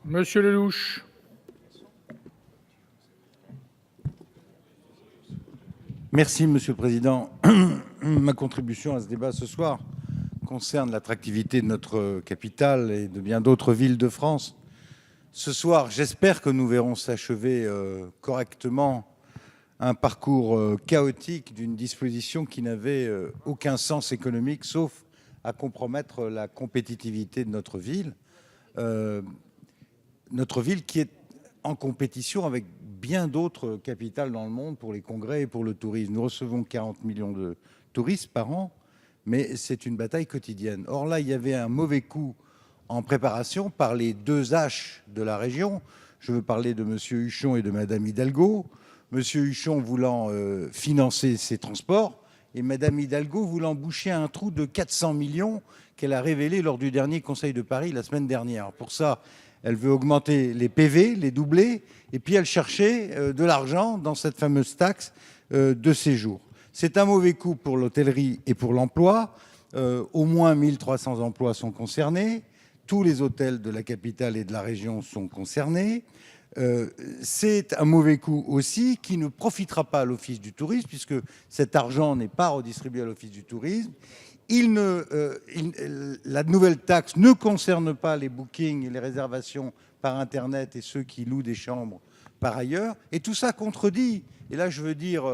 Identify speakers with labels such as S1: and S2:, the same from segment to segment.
S1: Monsieur Lellouche.
S2: Merci, Monsieur le Président. Ma contribution à ce débat ce soir concerne l'attractivité de notre capitale et de bien d'autres villes de France. Ce soir, j'espère que nous verrons s'achever correctement un parcours chaotique d'une disposition qui n'avait aucun sens économique, sauf à compromettre la compétitivité de notre ville. Notre ville qui est en compétition avec bien d'autres capitales dans le monde pour les congrès et pour le tourisme. Nous recevons 40 millions de touristes par an, mais c'est une bataille quotidienne. Or là, il y avait un mauvais coup en préparation par les deux H de la région. Je veux parler de M. Huchon et de Mme Hidalgo. M. Huchon voulant financer ses transports et Mme Hidalgo voulant boucher un trou de 400 millions qu'elle a révélé lors du dernier Conseil de Paris la semaine dernière. Pour ça, elle veut augmenter les PV, les doubler, et puis elle cherchait de l'argent dans cette fameuse taxe de séjour. C'est un mauvais coup pour l'hôtellerie et pour l'emploi. Au moins 1300 emplois sont concernés. Tous les hôtels de la capitale et de la région sont concernés. C'est un mauvais coup aussi qui ne profitera pas à l'Office du tourisme, puisque cet argent n'est pas redistribué à l'Office du tourisme. La nouvelle taxe ne concerne pas les bookings et les réservations par Internet et ceux qui louent des chambres par ailleurs. Et tout ça contredit. Et là, je veux dire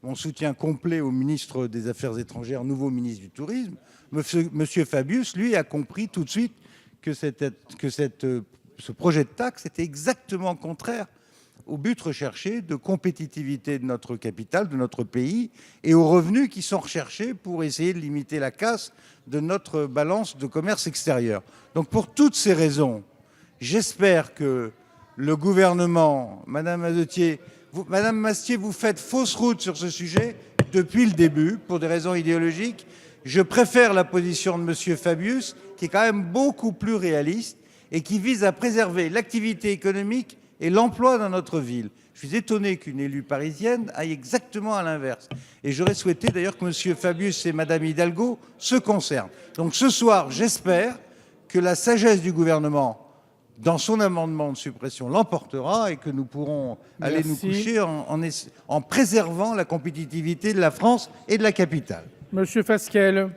S2: mon soutien complet au ministre des Affaires étrangères, nouveau ministre du Tourisme. Monsieur Fabius, lui, a compris tout de suite que ce projet de taxe était exactement contraire au but recherché de compétitivité de notre capitale, de notre pays, et aux revenus qui sont recherchés pour essayer de limiter la casse de notre balance de commerce extérieur. Donc pour toutes ces raisons, j'espère que le gouvernement, Madame Mastier, vous faites fausse route sur ce sujet depuis le début, pour des raisons idéologiques. Je préfère la position de Monsieur Fabius, qui est quand même beaucoup plus réaliste et qui vise à préserver l'activité économique et l'emploi dans notre ville. Je suis étonné qu'une élue parisienne aille exactement à l'inverse. Et j'aurais souhaité d'ailleurs que M. Fabius et Mme Hidalgo se concernent. Donc ce soir, j'espère que la sagesse du gouvernement, dans son amendement de suppression, l'emportera et que nous pourrons aller nous coucher en préservant la compétitivité de la France et de la capitale.
S1: Monsieur Fasquelle.